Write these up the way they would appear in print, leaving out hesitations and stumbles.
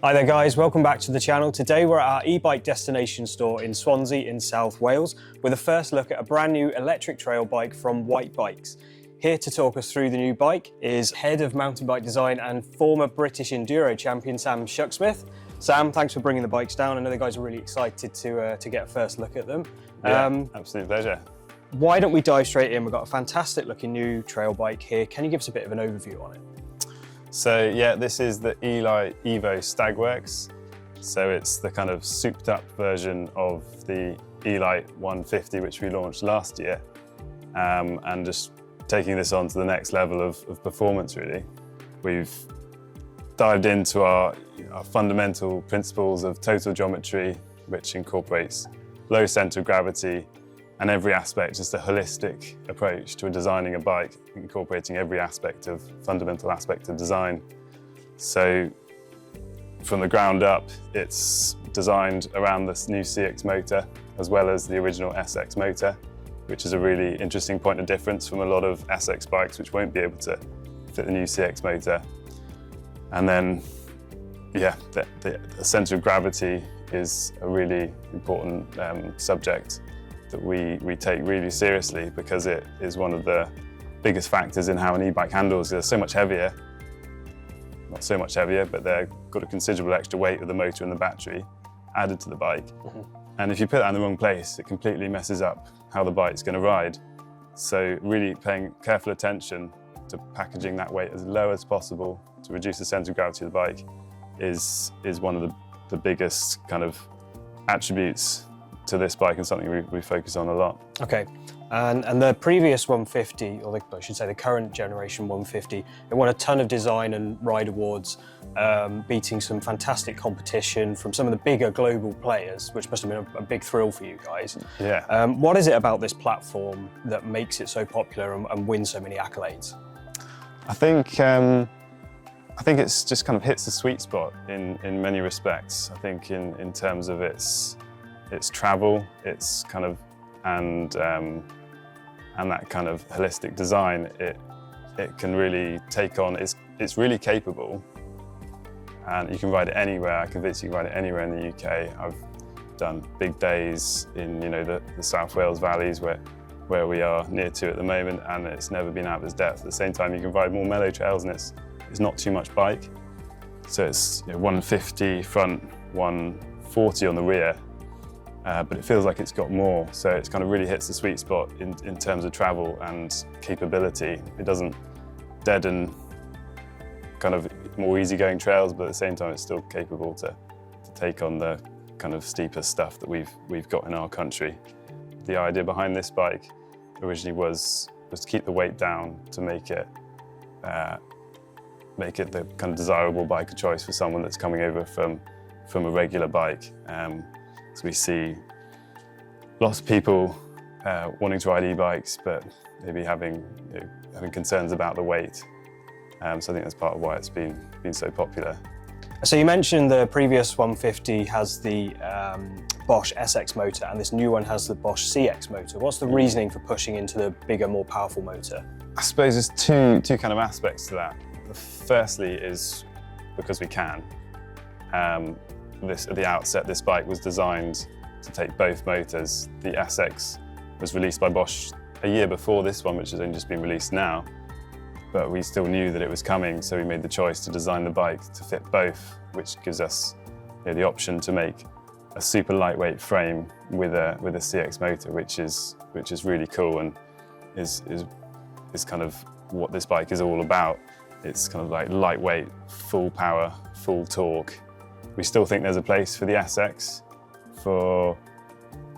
Hi there guys, welcome back to the channel. Today we're at our e-bike destination store in Swansea in South Wales with a first look at a brand new electric trail bike from Whyte Bikes. Here to talk us through the new bike is Head of Mountain Bike Design and former British Enduro champion Sam Shucksmith. Sam, thanks for bringing the bikes down. I know the guys are really excited to get a first look at them. Yeah, absolute pleasure. Why don't we dive straight in? We've got a fantastic looking new trail bike here. Can you give us a bit of an overview on it? So yeah, this is the Elyte Evo Stag Works. So it's the kind of souped up version of the Elyte 150, which we launched last year. And just taking this on to the next level of performance really. We've dived into our fundamental principles of total geometry, which incorporates low center of gravity and every aspect, just a holistic approach to designing a bike, incorporating every fundamental aspect of design. So from the ground up, it's designed around this new CX motor, as well as the original SX motor, which is a really interesting point of difference from a lot of SX bikes, which won't be able to fit the new CX motor. And then, yeah, the center of gravity is a really important subject that we take really seriously, because it is one of the biggest factors in how an e-bike handles. They're so much heavier, not so much heavier, but they've got a considerable extra weight of the motor and the battery added to the bike. And if you put that in the wrong place, it completely messes up how the bike's going to ride. So really paying careful attention to packaging that weight as low as possible to reduce the center of gravity of the bike is one of the biggest kind of attributes to this bike, and something we focus on a lot. Okay, and the previous 150, or I should say the current generation 150, it won a ton of design and ride awards, beating some fantastic competition from some of the bigger global players, which must have been a big thrill for you guys. Yeah. What is it about this platform that makes it so popular and wins so many accolades? I think it's just kind of hits the sweet spot in many respects. I think in terms of its travel, its kind of and that kind of holistic design, it can really take on. It's really capable, and you can ride it anywhere. I convince you can ride it anywhere in the UK. I've done big days in the South Wales valleys where we are near to at the moment, and it's never been out of its depth. At the same time, you can ride more mellow trails, and it's not too much bike. So it's 150 front, 140 on the rear. But it feels like it's got more, so it kind of really hits the sweet spot in terms of travel and capability. It doesn't deaden kind of more easygoing trails, but at the same time it's still capable to take on the kind of steeper stuff that we've got in our country. The idea behind this bike originally was to keep the weight down, to make it the kind of desirable bike of choice for someone that's coming over from a regular bike. So we see lots of people wanting to ride e-bikes, but maybe having concerns about the weight. So I think that's part of why it's been so popular. So you mentioned the previous 150 has the Bosch SX motor, and this new one has the Bosch CX motor. What's the reasoning for pushing into the bigger, more powerful motor? I suppose there's two kind of aspects to that. Firstly is because we can. At the outset, this bike was designed to take both motors. The SX was released by Bosch a year before this one, which has only just been released now. But we still knew that it was coming, so we made the choice to design the bike to fit both, which gives us the option to make a super lightweight frame with a CX motor, which is really cool, and is kind of what this bike is all about. It's kind of like lightweight, full power, full torque. We still think there's a place for the SX for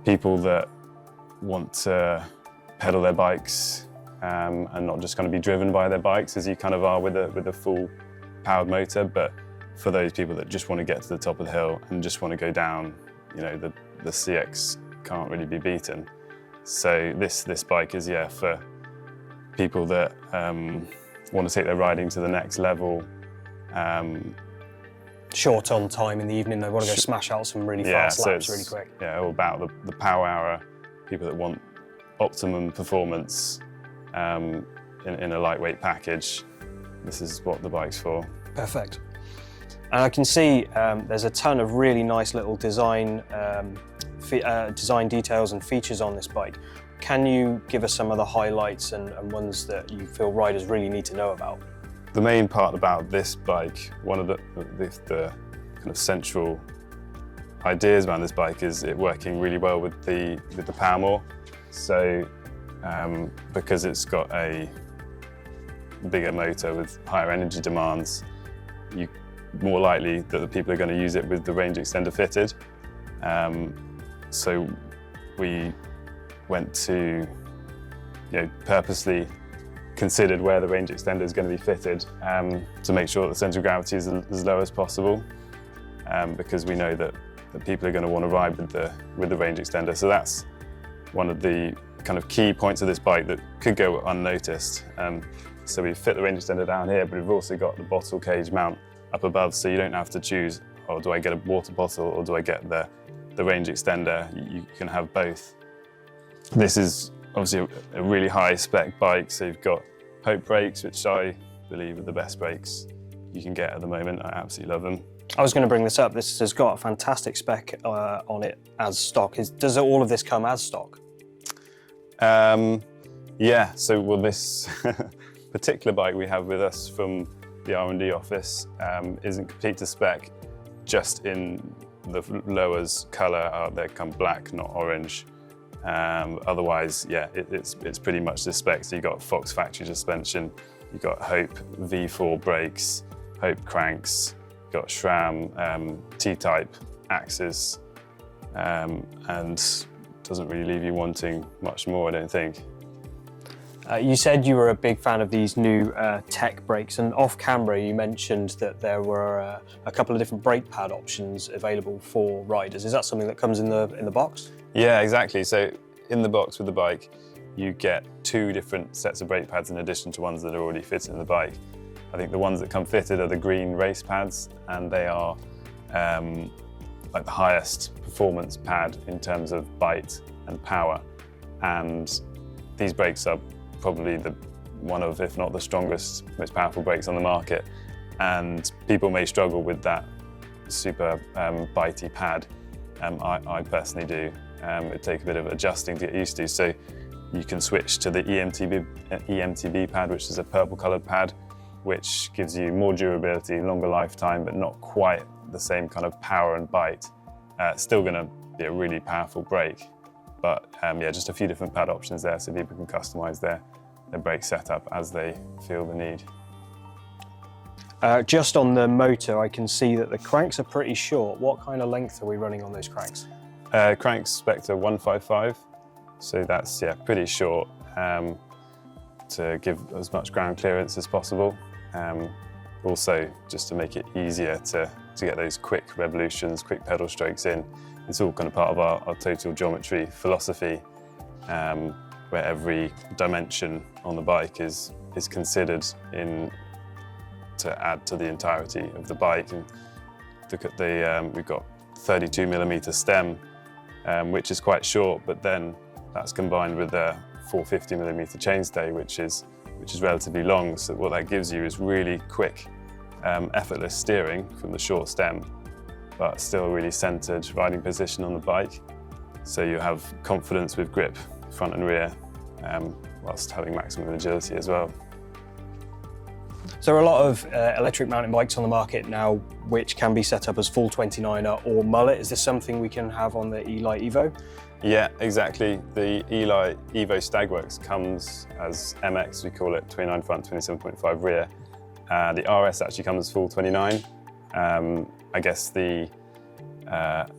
people that want to pedal their bikes and not just kind of be driven by their bikes as you kind of are with a full powered motor, but for those people that just want to get to the top of the hill and just want to go down, the CX can't really be beaten. So this bike is for people that want to take their riding to the next level. Short on time in the evening, they want to go smash out some really fast laps really quick. Yeah, all about the power hour, people that want optimum performance in a lightweight package. This is what the bike's for. Perfect. And I can see there's a ton of really nice little design details and features on this bike. Can you give us some of the highlights and ones that you feel riders really need to know about? The main part about this bike, one of the kind of central ideas around this bike is it working really well with the Powermore. So because it's got a bigger motor with higher energy demands, you more likely that the people are going to use it with the range extender fitted. So we went to, purposely considered where the range extender is going to be fitted to make sure that the centre of gravity is as low as possible, because we know that people are going to want to ride with the range extender. So that's one of the kind of key points of this bike that could go unnoticed. So we've fit the range extender down here, but we've also got the bottle cage mount up above, so you don't have to choose, oh, do I get a water bottle or do I get the range extender? You can have both. This is obviously a really high spec bike, so you've got Hope brakes, which I believe are the best brakes you can get at the moment. I absolutely love them. I was going to bring this up. This has got a fantastic spec on it as stock. Does all of this come as stock? Yeah, so this particular bike we have with us from the R&D office isn't complete to spec, just in the lowers colour. They come black, not orange. Otherwise, yeah, it's pretty much the spec. So you've got Fox factory suspension, you've got Hope V4 brakes, Hope cranks, you've got SRAM T-type axes, and doesn't really leave you wanting much more, I don't think. You said you were a big fan of these new tech brakes, and off camera you mentioned that there were a couple of different brake pad options available for riders. Is that something that comes in the box? Yeah, exactly. So in the box with the bike, you get 2 different sets of brake pads in addition to ones that are already fitted in the bike. I think the ones that come fitted are the green race pads, and they are like the highest performance pad in terms of bite and power. And these brakes are probably one of, if not the strongest, most powerful brakes on the market. And people may struggle with that super bitey pad. I personally do. It'd take a bit of adjusting to get used to. So you can switch to the EMTB pad, which is a purple coloured pad, which gives you more durability, longer lifetime, but not quite the same kind of power and bite. Still going to be a really powerful brake, but yeah, just a few different pad options there so people can customise their brake setup as they feel the need. Just on the motor, I can see that the cranks are pretty short. What kind of length are we running on those cranks? Cranks Spectre 155, so that's pretty short to give as much ground clearance as possible. Also, just to make it easier to get those quick revolutions, quick pedal strokes in. It's all kind of part of our total geometry philosophy, where every dimension on the bike is considered to add to the entirety of the bike. And look at we've got 32mm stem, which is quite short, but then that's combined with a 450mm chainstay, which is relatively long. So what that gives you is really quick, effortless steering from the short stem, but still a really centered riding position on the bike. So you have confidence with grip, front and rear, whilst having maximum agility as well. So there are a lot of electric mountain bikes on the market now which can be set up as full 29er or mullet. Is this something we can have on the Elyte Evo? Yeah, exactly. The Elyte Evo Stag Works comes as MX, we call it, 29 front, 27.5 rear. The RS actually comes full 29. I guess the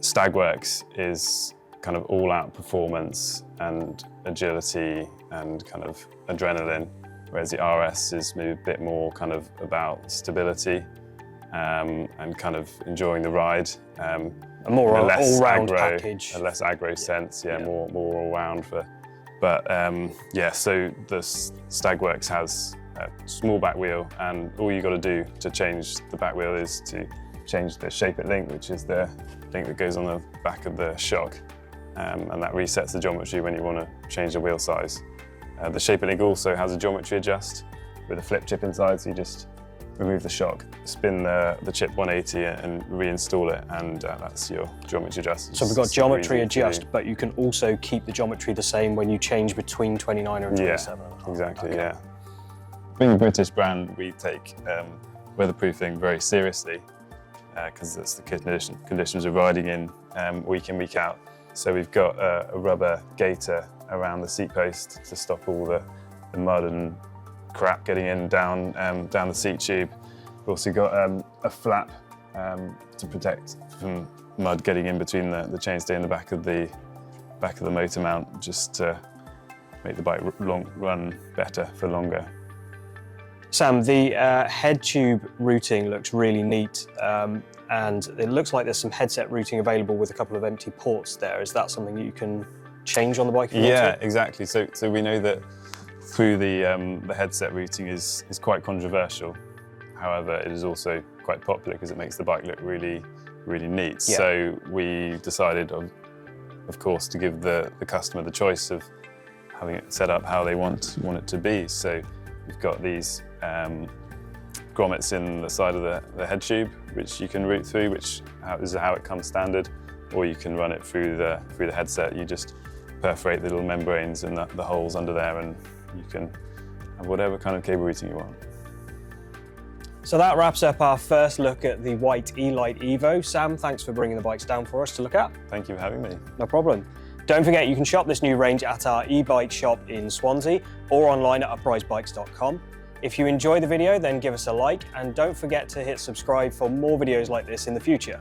Stag Works is kind of all-out performance and agility and kind of adrenaline, whereas the RS is maybe a bit more kind of about stability and kind of enjoying the ride. A more all-round package. A less aggro sense, more all-round. But yeah, so the Stag Works has a small back wheel, and all you got to do to change the back wheel is to change the Shape It link, which is the link that goes on the back of the shock, and that resets the geometry when you want to change the wheel size. The Shape It link also has a geometry adjust with a flip chip inside, so you just remove the shock, spin the chip 180 and reinstall it, and that's your geometry adjust. So we've got geometry adjust, but you can also keep the geometry the same when you change between 29 and 27. Yeah, exactly, okay. yeah. Being a British brand, we take weatherproofing very seriously because that's the conditions we're riding in week out. So we've got a rubber gaiter around the seat post to stop all the mud and crap getting in down the seat tube. We've also got a flap to protect from mud getting in between the chainstay and the back of the motor mount, just to make the bike run better for longer. Sam, the head tube routing looks really neat, and it looks like there's some headset routing available with a couple of empty ports there. Is that something you can change on the bike if you want to? Exactly. So we know that through the headset routing is quite controversial. However, it is also quite popular because it makes the bike look really, really neat. Yeah. So we decided, of course, to give the customer the choice of having it set up how they want it to be. So we've got these grommets in the side of the head tube, which you can route through, which is how it comes standard, or you can run it through the headset. You just perforate the little membranes and the holes under there, and you can have whatever kind of cable routing you want. So that wraps up our first look at the Whyte Elyte Evo. Sam, thanks for bringing the bikes down for us to look at. Thank you for having me. No problem. Don't forget you can shop this new range at our eBike shop in Swansea or online at uprisebikes.com. If you enjoy the video, then give us a like, and don't forget to hit subscribe for more videos like this in the future.